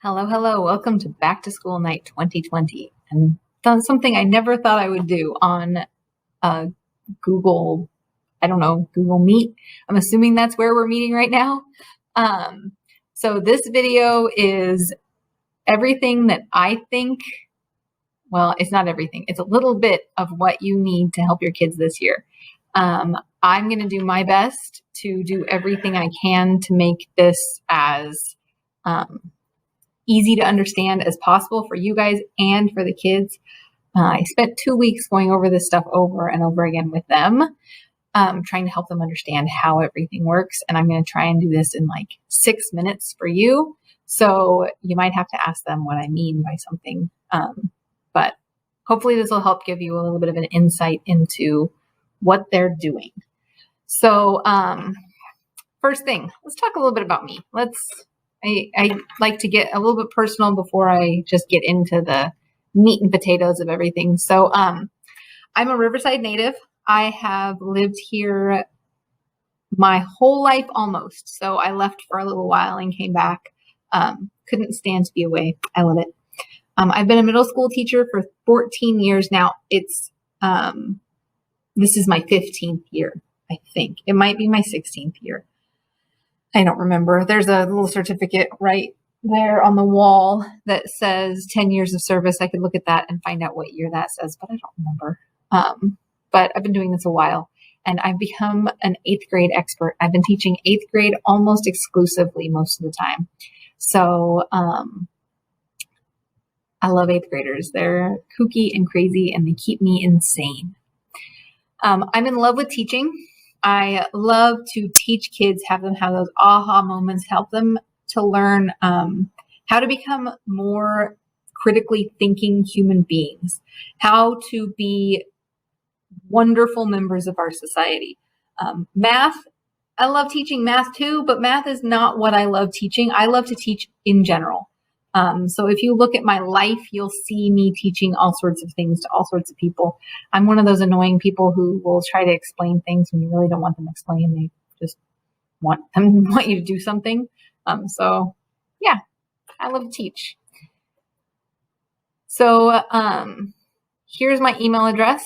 Hello, hello. Welcome to Back to School Night 2020. And that's something I never thought I would do on Google, Google Meet. I'm assuming that's where we're meeting right now. So this video is everything that I think, well, it's not everything. It's a little bit of what you need to help your kids this year. I'm going to do my best to do everything I can to make this as easy to understand as possible for you guys and for the kids. I spent 2 weeks going over this stuff over and over again with them, trying to help them understand how everything works. And I'm going to try and do this in like 6 minutes for you. So you might have to ask them what I mean by something. But hopefully this will help give you a little bit of an insight into what they're doing. So first thing, let's talk a little bit about me. I like to get a little bit personal before I just get into the meat and potatoes of everything. So I'm a Riverside native. I have lived here my whole life almost. So I left for a little while and came back. Couldn't stand to be away. I love it. I've been a middle school teacher for 14 years now. This is my 15th year, I think. It might be my 16th year. I don't remember. There's a little certificate right there on the wall that says 10 years of service. I could look at that and find out what year that says, but I don't remember. But I've been doing this a while, and I've become an 8th grade expert. I've been teaching 8th grade almost exclusively most of the time. So I love 8th graders. They're kooky and crazy, and they keep me insane. I'm in love with teaching. I love to teach kids, have them have those aha moments, help them to learn how to become more critically thinking human beings, how to be wonderful members of our society. Math, I love teaching math too, but math is not what I love teaching. I love to teach in general. So if you look at my life, you'll see me teaching all sorts of things to all sorts of people. I'm one of those annoying people who will try to explain things when you really don't want them explained. They just want you to do something. So yeah, I love to teach. So here's my email address.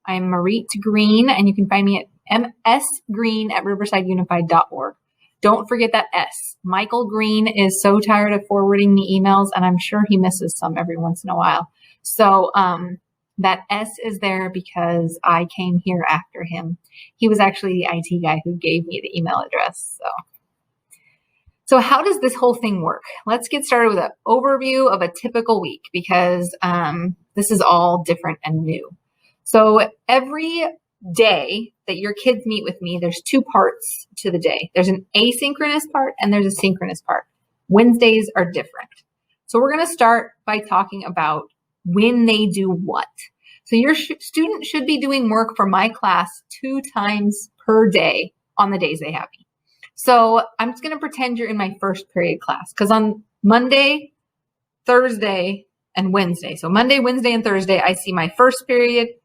I'm Marit Green, and you can find me at msgreen@riversideunified.org. Don't forget that S. Michael Green is so tired of forwarding me emails, and I'm sure he misses some every once in a while. So that S is there because I came here after him. He was actually the IT guy who gave me the email address. So how does this whole thing work? Let's get started with an overview of a typical week, because this is all different and new. So every day that your kids meet with me, there's 2 parts to the day. There's an asynchronous part and there's a synchronous part. Wednesdays are different. So we're going to start by talking about when they do what. So your student should be doing work for my class 2 times per day on the days they have me. So I'm just going to pretend you're in my first period class, because on Monday, Thursday, and Wednesday, so Monday, Wednesday, and Thursday, I see my first period,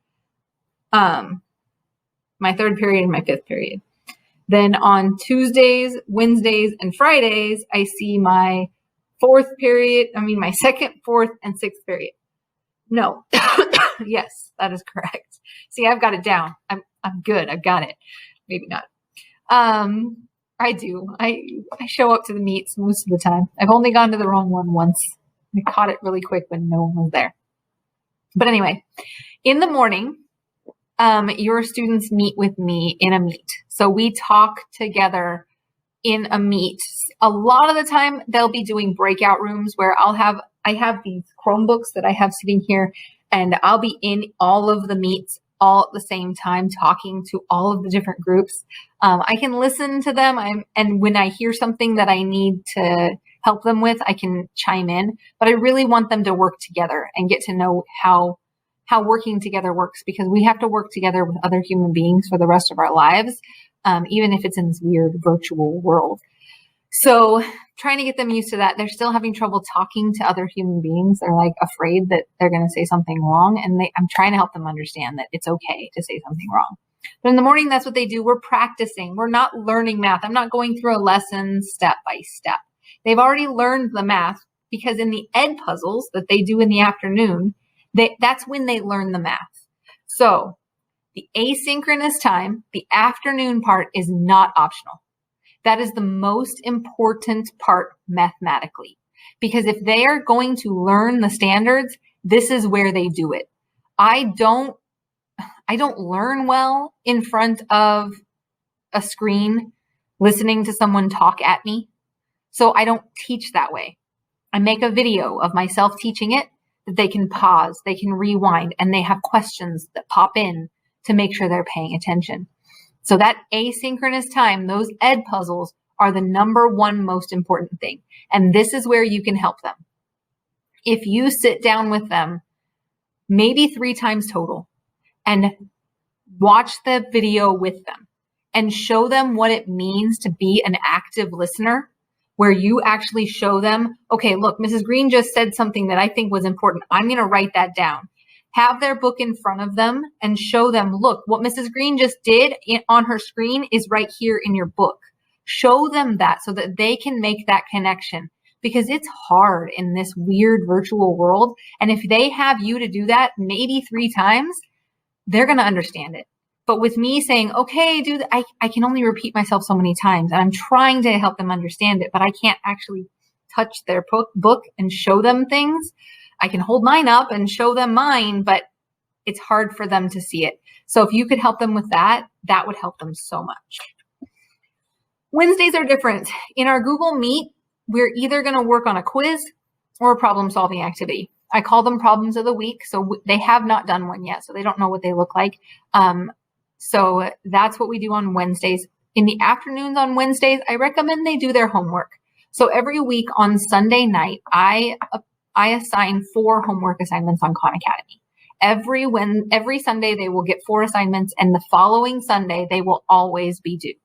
my 3rd period, and my 5th period. Then on Tuesdays, Wednesdays, and Fridays, I see my my 2nd, 4th, and 6th period. No, yes, that is correct. See, I've got it down. I'm good. I've got it. Maybe not. I do. I show up to the meets most of the time. I've only gone to the wrong one once. I caught it really quick when no one was there. But anyway, in the morning, your students meet with me in a meet. So we talk together in a meet. A lot of the time they'll be doing breakout rooms where I have these Chromebooks that I have sitting here, and I'll be in all of the meets all at the same time, talking to all of the different groups. I can listen to them, and when I hear something that I need to help them with, I can chime in. But I really want them to work together and get to know how working together works, because we have to work together with other human beings for the rest of our lives, even if it's in this weird virtual world. So trying to get them used to that. They're still having trouble talking to other human beings. They're like afraid that they're going to say something wrong. And I'm trying to help them understand that it's okay to say something wrong. But in the morning, that's what they do. We're practicing. We're not learning math. I'm not going through a lesson step by step. They've already learned the math because in the ed puzzles that they do in the afternoon, that's when they learn the math. So the asynchronous time, the afternoon part, is not optional. That is the most important part mathematically, because if they are going to learn the standards, this is where they do it. I don't learn well in front of a screen listening to someone talk at me. So I don't teach that way. I make a video of myself teaching it that they can pause, they can rewind, and they have questions that pop in to make sure they're paying attention. So that asynchronous time, those ed puzzles, are the number one most important thing. And this is where you can help them. If you sit down with them, maybe 3 times total, and watch the video with them and show them what it means to be an active listener, where you actually show them, okay, look, Mrs. Green just said something that I think was important. I'm going to write that down. Have their book in front of them and show them, look, what Mrs. Green just did on her screen is right here in your book. Show them that so that they can make that connection, because it's hard in this weird virtual world. And if they have you to do that maybe 3 times, they're going to understand it. But with me saying, okay, dude, I can only repeat myself so many times, and I'm trying to help them understand it, but I can't actually touch their book and show them things. I can hold mine up and show them mine, but it's hard for them to see it. So if you could help them with that, that would help them so much. Wednesdays are different. In our Google Meet, we're either going to work on a quiz or a problem-solving activity. I call them problems of the week, so they have not done one yet, so they don't know what they look like. So that's what we do on Wednesdays. In the afternoons on Wednesdays, I recommend they do their homework. So every week on Sunday night, I assign 4 homework assignments on Khan Academy. Every Sunday they will get 4 assignments, and the following Sunday they will always be due.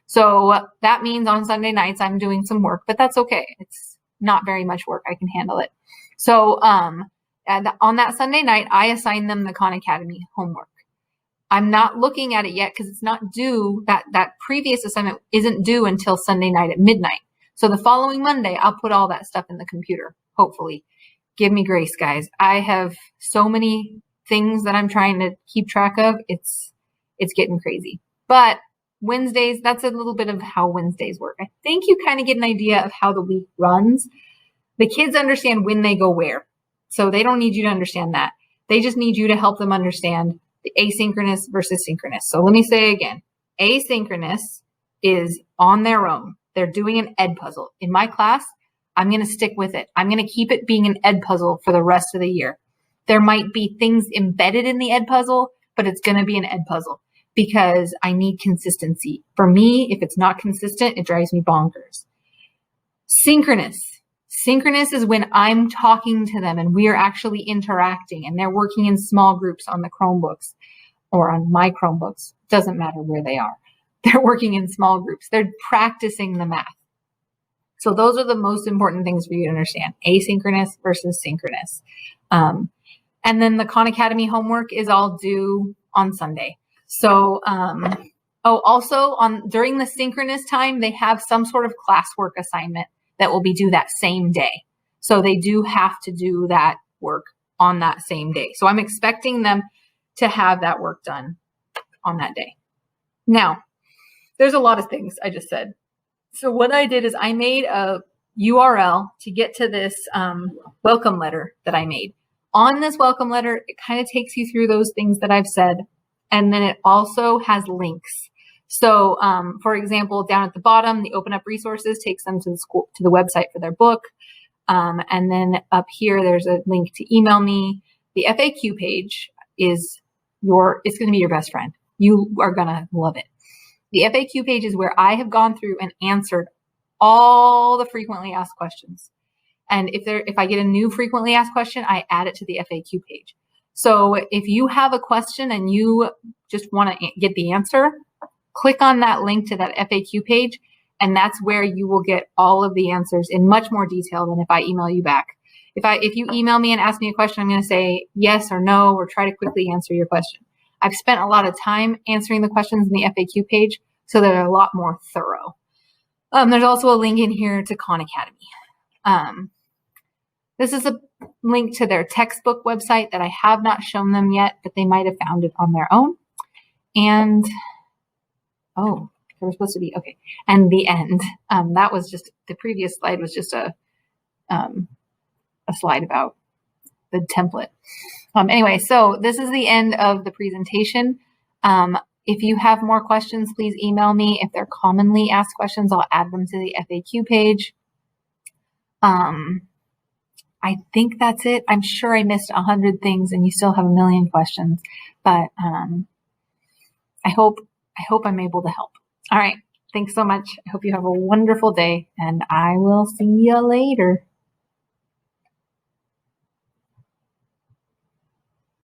So that means on Sunday nights I'm doing some work, but that's okay. It's not very much work. I can handle it. So on that Sunday night, I assign them the Khan Academy homework. I'm not looking at it yet because it's not due. That previous assignment isn't due until Sunday night at midnight. So the following Monday, I'll put all that stuff in the computer, hopefully. Give me grace, guys. I have so many things that I'm trying to keep track of. It's getting crazy. But Wednesdays, that's a little bit of how Wednesdays work. I think you kind of get an idea of how the week runs. The kids understand when they go where. So they don't need you to understand that. They just need you to help them understand the asynchronous versus synchronous. So let me say again, asynchronous is on their own. They're doing an ed puzzle. In my class, I'm going to stick with it. I'm going to keep it being an ed puzzle for the rest of the year. There might be things embedded in the ed puzzle, but it's going to be an ed puzzle because I need consistency. For me, if it's not consistent, it drives me bonkers. Synchronous. Synchronous is when I'm talking to them and we are actually interacting, and they're working in small groups on the Chromebooks or on my Chromebooks. Doesn't matter where they are. They're working in small groups. They're practicing the math. So those are the most important things for you to understand, asynchronous versus synchronous. And then the Khan Academy homework is all due on Sunday. So, also during the synchronous time, they have some sort of classwork assignment that will be due that same day. So they do have to do that work on that same day. So I'm expecting them to have that work done on that day. Now, there's a lot of things I just said. So what I did is I made a URL to get to this welcome letter that I made. On this welcome letter, it kind of takes you through those things that I've said. And then it also has links. So, for example, down at the bottom, the open up resources takes them to the school, to the website for their book. And then up here, there's a link to email me. The FAQ page it's going to be your best friend. You are going to love it. The FAQ page is where I have gone through and answered all the frequently asked questions. And if I get a new frequently asked question, I add it to the FAQ page. So if you have a question and you just want to get the answer, click on that link to that FAQ page, and that's where you will get all of the answers in much more detail than if I email you back. If you email me and ask me a question, I'm going to say yes or no, or try to quickly answer your question. I've spent a lot of time answering the questions in the FAQ page, so they're a lot more thorough. There's also a link in here to Khan Academy. This is a link to their textbook website that I have not shown them yet, but they might have found it on their own. And, oh, they were supposed to be, okay. And the end. That was just, the previous slide was just a slide about the template. Anyway, so this is the end of the presentation. If you have more questions, please email me. If they're commonly asked questions, I'll add them to the FAQ page. I think that's it. I'm sure I missed 100 things and you still have a million questions, but I hope I'm able to help. All right. Thanks so much. I hope you have a wonderful day, and I will see you later.